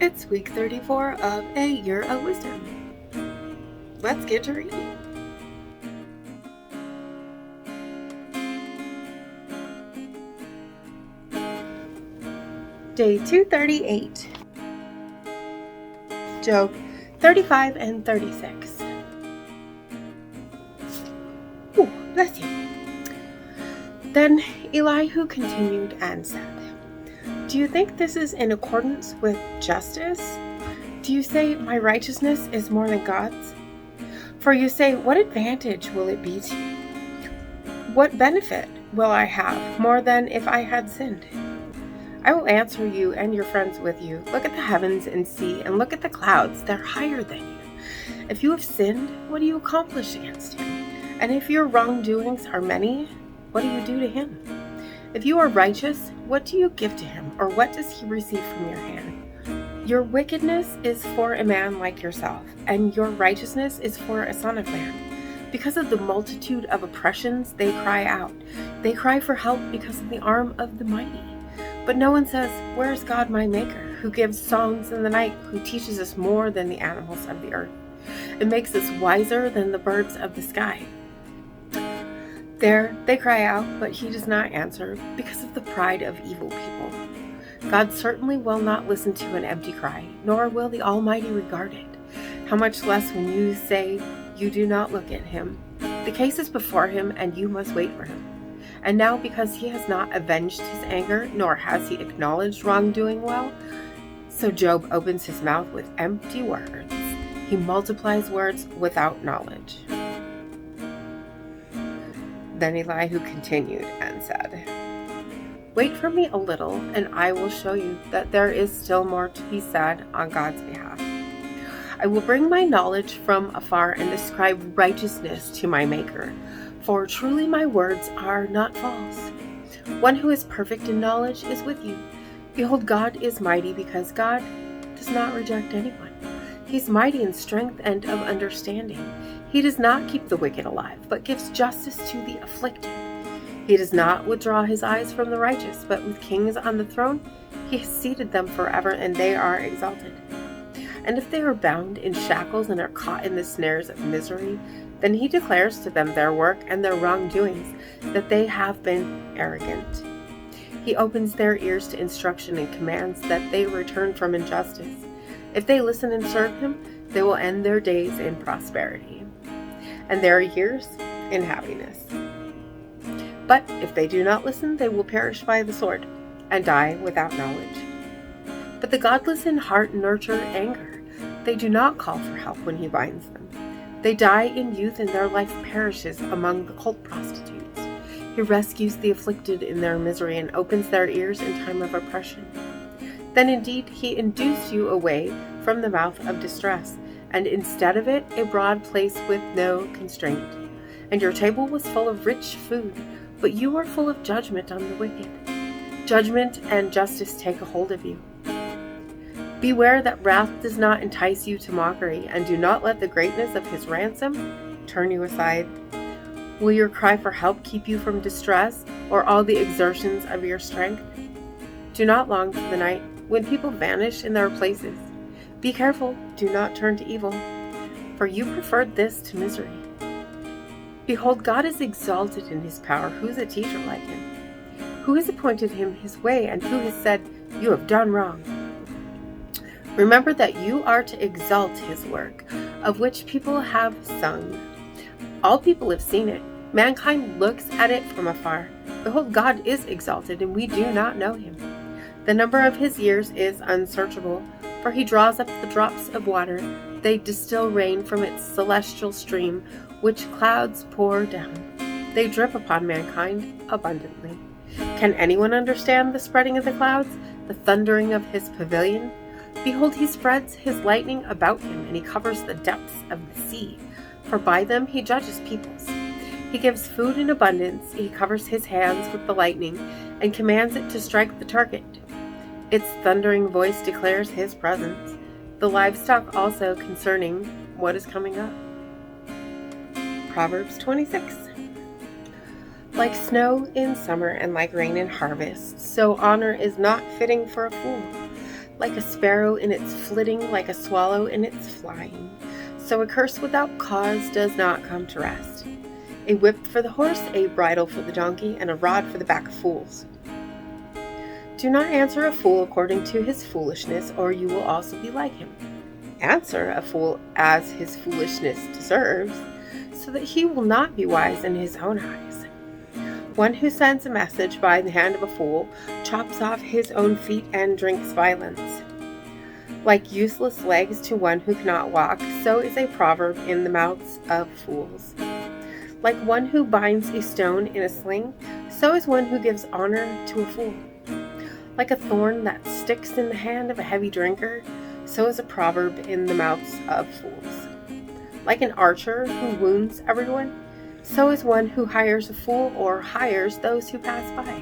It's week 34 of A Year of Wisdom. Let's get to reading. Day 238. Job 35 and 36. Ooh, bless you. Then Elihu continued and said, "Do you think this is in accordance with justice? Do you say my righteousness is more than God's? For you say, what advantage will it be to you? What benefit will I have more than if I had sinned? I will answer you and your friends with you. Look at the heavens and see, and look at the clouds. They're higher than you. If you have sinned, what do you accomplish against him? And if your wrongdoings are many, what do you do to him? If you are righteous, what do you give to him, or what does he receive from your hand? Your wickedness is for a man like yourself, and your righteousness is for a son of man. Because of the multitude of oppressions, they cry out. They cry for help because of the arm of the mighty. But no one says, where is God my maker, who gives songs in the night, who teaches us more than the animals of the earth, and makes us wiser than the birds of the sky? There they cry out, but he does not answer, because of the pride of evil people. God certainly will not listen to an empty cry, nor will the Almighty regard it. How much less when you say you do not look at him. The case is before him, and you must wait for him. And now, because he has not avenged his anger, nor has he acknowledged wrongdoing well, so Job opens his mouth with empty words. He multiplies words without knowledge." Then Elihu continued and said, "Wait for me a little, and I will show you that there is still more to be said on God's behalf. I will bring my knowledge from afar and ascribe righteousness to my Maker, for truly my words are not false. One who is perfect in knowledge is with you. Behold, God is mighty, because God does not reject anyone. He is mighty in strength and of understanding. He does not keep the wicked alive, but gives justice to the afflicted. He does not withdraw his eyes from the righteous, but with kings on the throne, he has seated them forever, and they are exalted. And if they are bound in shackles and are caught in the snares of misery, then he declares to them their work and their wrongdoings, that they have been arrogant. He opens their ears to instruction and commands that they return from injustice. If they listen and serve him, they will end their days in prosperity, and their years in happiness. But if they do not listen, they will perish by the sword and die without knowledge. But the godless in heart nurture anger. They do not call for help when he binds them. They die in youth, and their life perishes among the cult prostitutes. He rescues the afflicted in their misery and opens their ears in time of oppression. Then indeed he induced you away from the mouth of distress, and instead of it a broad place with no constraint. And your table was full of rich food, but you were full of judgment on the wicked. Judgment and justice take a hold of you. Beware that wrath does not entice you to mockery, and do not let the greatness of his ransom turn you aside. Will your cry for help keep you from distress, or all the exertions of your strength? Do not long for the night, when people vanish in their places. Be careful, do not turn to evil, for you preferred this to misery. Behold, God is exalted in his power. Who is a teacher like him? Who has appointed him his way, and who has said, you have done wrong? Remember that you are to exalt his work, of which people have sung. All people have seen it. Mankind looks at it from afar. Behold, God is exalted, and we do not know him. The number of his years is unsearchable, for he draws up the drops of water. They distill rain from its celestial stream, which clouds pour down. They drip upon mankind abundantly. Can anyone understand the spreading of the clouds, the thundering of his pavilion? Behold, he spreads his lightning about him, and he covers the depths of the sea, for by them he judges peoples. He gives food in abundance, he covers his hands with the lightning, and commands it to strike the target. Its thundering voice declares his presence, the livestock also concerning what is coming up. Proverbs 26. Like snow in summer and like rain in harvest, so honor is not fitting for a fool. like a sparrow in its flitting, like a swallow in its flying. So a curse without cause does not come to rest. A whip for the horse, a bridle for the donkey, and a rod for the back of fools. Do not answer a fool according to his foolishness, or you will also be like him. Answer a fool as his foolishness deserves, so that he will not be wise in his own eyes. One who sends a message by the hand of a fool chops off his own feet and drinks violence. Like useless legs to one who cannot walk, so is a proverb in the mouths of fools. Like one who binds a stone in a sling, so is one who gives honor to a fool. Like a thorn that sticks in the hand of a heavy drinker, so is a proverb in the mouths of fools. Like an archer who wounds everyone, so is one who hires a fool or hires those who pass by.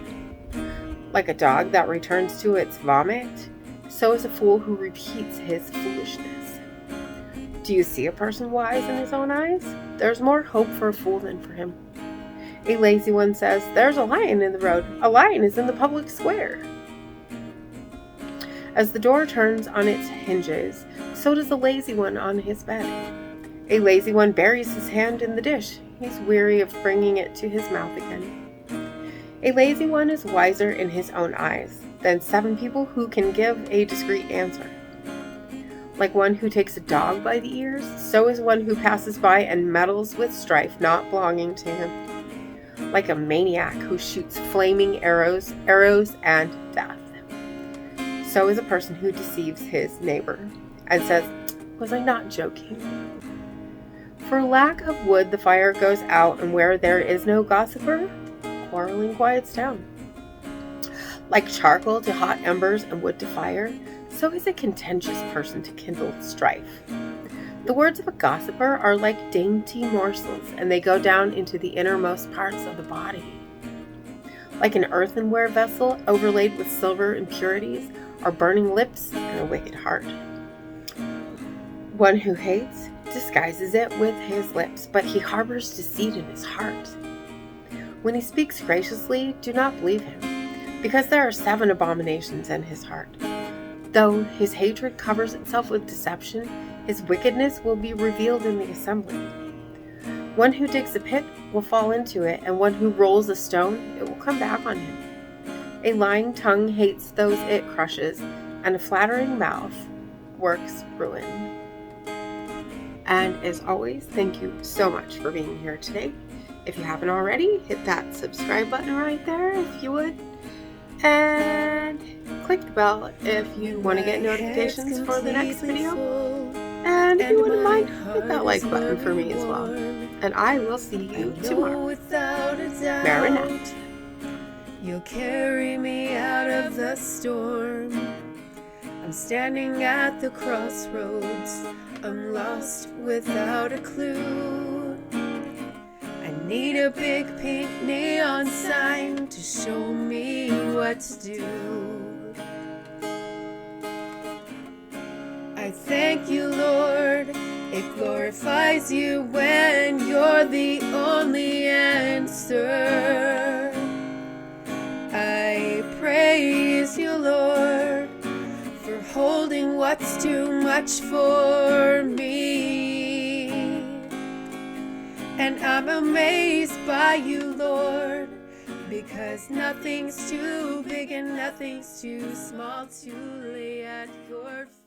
Like a dog that returns to its vomit, so is a fool who repeats his foolishness. Do you see a person wise in his own eyes? There's more hope for a fool than for him. A lazy one says, "There's a lion in the road. A lion is in the public square." As the door turns on its hinges, so does the lazy one on his bed. A lazy one buries his hand in the dish. He's weary of bringing it to his mouth again. A lazy one is wiser in his own eyes than 7 people who can give a discreet answer. Like one who takes a dog by the ears, so is one who passes by and meddles with strife not belonging to him. Like a maniac who shoots flaming arrows and death, so is a person who deceives his neighbor and says, "Was I not joking?" For lack of wood the fire goes out, and where there is no gossiper, quarreling quiets down. Like charcoal to hot embers and wood to fire, so is a contentious person to kindle strife. The words of a gossiper are like dainty morsels, and they go down into the innermost parts of the body. Like an earthenware vessel overlaid with silver impurities are burning lips and a wicked heart. One who hates disguises it with his lips, but he harbors deceit in his heart. When he speaks graciously, do not believe him, because there are 7 abominations in his heart. Though his hatred covers itself with deception, his wickedness will be revealed in the assembly. One who digs a pit will fall into it, and one who rolls a stone, it will come back on him. A lying tongue hates those it crushes, and a flattering mouth works ruin. And as always, thank you so much for being here today. If you haven't already, hit that subscribe button right there if you would. And click the bell if you want to get notifications for the next video. And if you wouldn't mind, hit that like button for me as well. And I will see you tomorrow. Marinette. You'll carry me out of the storm. I'm standing at the crossroads. I'm lost without a clue. I need a big pink neon sign to show me what to do. I thank you, Lord. It glorifies you when you're the only answer. I praise you, Lord, for holding what's too much for me. And I'm amazed by you, Lord, because nothing's too big and nothing's too small to lay at your feet.